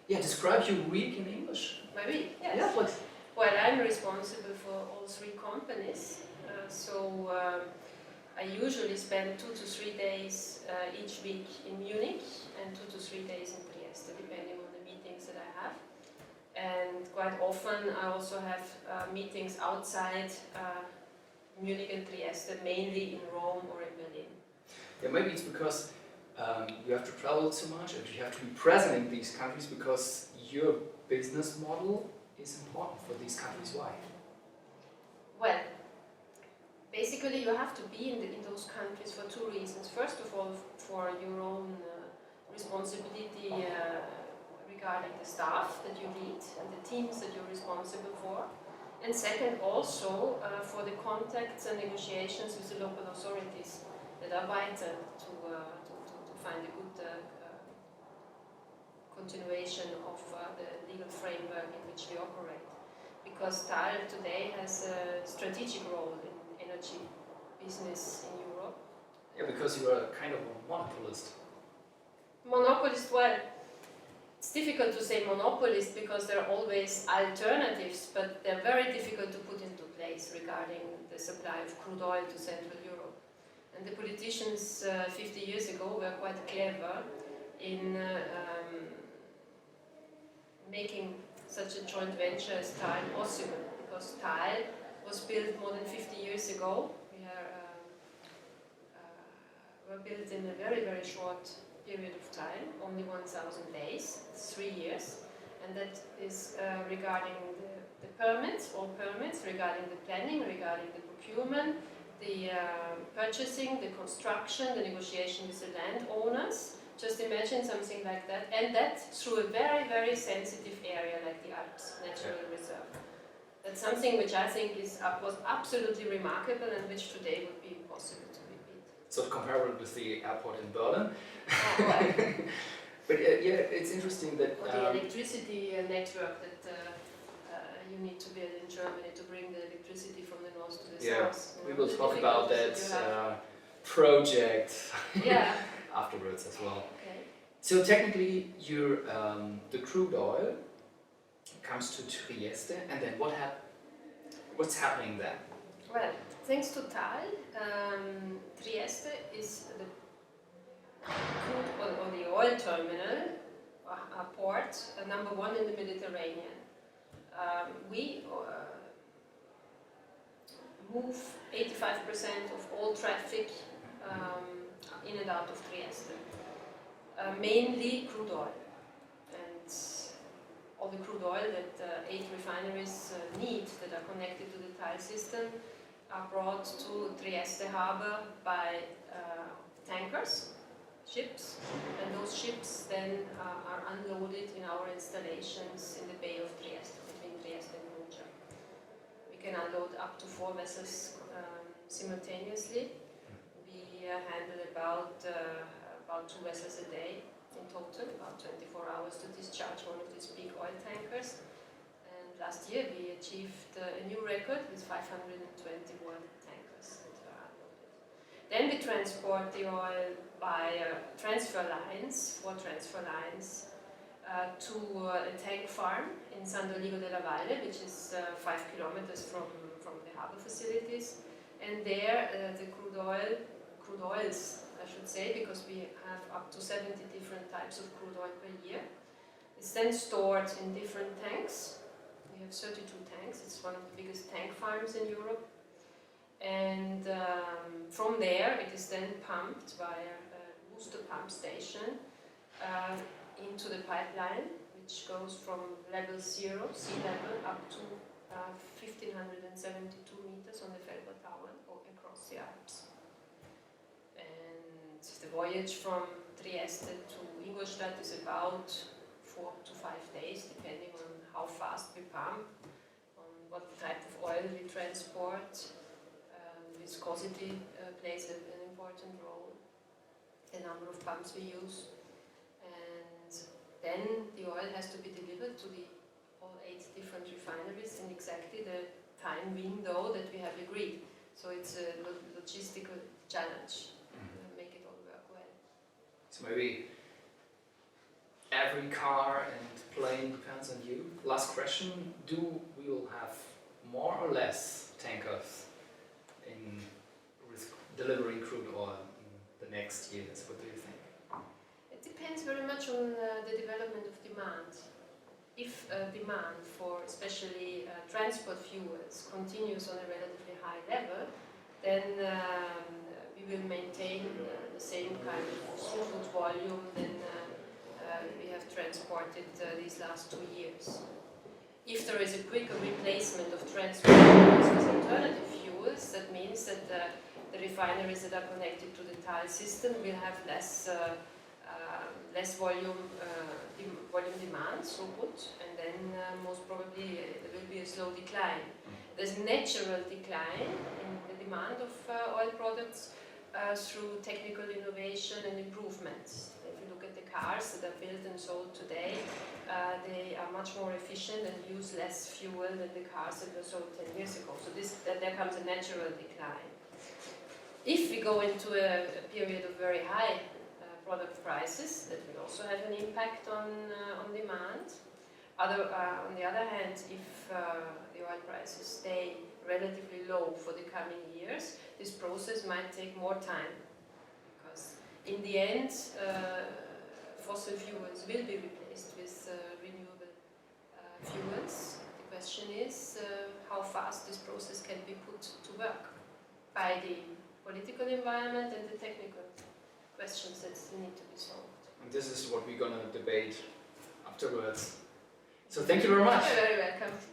describe your week in English. My week, yes. Yeah, please. Well, I'm responsible for all 3 companies, I usually spend 2 to 3 days each week in Munich and 2 to 3 days in Trieste, depending on the meetings that I have. And quite often I also have meetings outside Munich and Trieste, mainly in Rome or in Berlin. Yeah, maybe it's because you have to travel so much and you have to be present in these countries because your business model is important for these countries. Why? Well, basically you have to be in those countries for 2 reasons. First of all, for your own responsibility regarding the staff that you lead and the teams that you're responsible for. And second, also for the contacts and negotiations with the local authorities that are vital to find a good continuation of the legal framework in which we operate. Because TAL today has a strategic role in energy business in Europe. Yeah, because you are kind of a monopolist. Monopolist, well, it's difficult to say monopolist because there are always alternatives, but they're very difficult to put into place regarding the supply of crude oil to Central Europe. And the politicians 50 years ago were quite clever in making such a joint venture as TAL possible, because TAL was built more than 50 years ago. We were built in a very, very short period of time, only 1,000 days, it's 3 years, and that is regarding the permits, all permits, regarding the planning, regarding the procurement, the purchasing, the construction, the negotiation with the landowners. Just imagine something like that, and that through a very, very sensitive area like the Alps Natural Reserve. That's something which I think was absolutely remarkable and which today would be impossible to repeat. So comparable with the airport in Berlin. Oh, well. But it's interesting that... Or the electricity network that you need to build in Germany to bring the electricity from the north to the south. We will talk about that project afterwards as well. Okay. So technically, the crude oil comes to Trieste, and then what's happening then? Well, thanks to TAL, Trieste is the crude oil or the oil terminal, port, number 1 in the Mediterranean. We move 85% of all traffic in and out of Trieste, mainly crude oil. And all the crude oil that 8 refineries need that are connected to the TAL system are brought to Trieste harbor by tankers, ships, and those ships then are unloaded in our installations in the Bay of Trieste, between Trieste and Munich. We can unload up to 4 vessels simultaneously. We handle about 2 vessels a day in total, about 24 hours to discharge one of these big oil tankers. And last year we achieved a new record with 521 tankers that were unloaded. Then we transport the oil by transfer lines, 4 transfer lines, to a tank farm in San Doligo della Valle, which is 5 kilometers from the harbor facilities. And there the crude oils, I should say, because we have up to 70 different types of crude oil per year. It's then stored in different tanks. We have 32 tanks. It's one of the biggest tank farms in Europe. And from there, it is then pumped via a booster pump station into the pipeline, which goes from level 0, sea level, up to 1,572 meters on the Felber Tower or across the Alps. And the voyage from Trieste to Ingolstadt is about 4 to 5 days, depending on how fast we pump, on what type of oil we transport. Viscosity plays an important role, the number of pumps we use, and then the oil has to be delivered to all 8 different refineries in exactly the time window that we have agreed. So it's a logistical challenge to make it all work well. So maybe every car and plane depends on you. Last question, we will have more or less tankers in delivering crude oil in the next years? What do you think? It depends very much on the development of demand. If demand for especially transport fuels continues on a relatively high level, then we will maintain the same kind of throughput volume than we have transported these last 2 years. If there is a quicker replacement of transport fuels with alternative fuels, that means that the refineries that are connected to the TAL system will have less volume demand, throughput, and then most probably there will be a slow decline. There's natural decline in the demand of oil products through technical innovation and improvements. If you look at the cars that are built and sold today, they are much more efficient and use less fuel than the cars that were sold 10 years ago. So there comes a natural decline. If we go into a period of very high product prices, that will also have an impact on demand. On the other hand, if the oil prices stay relatively low for the coming years, this process might take more time, because in the end fossil fuels will be replaced with renewable fuels. The question is how fast this process can be put to work by the political environment and the technical questions that still need to be solved. And this is what we're going to debate afterwards. So thank you very much. You're very welcome.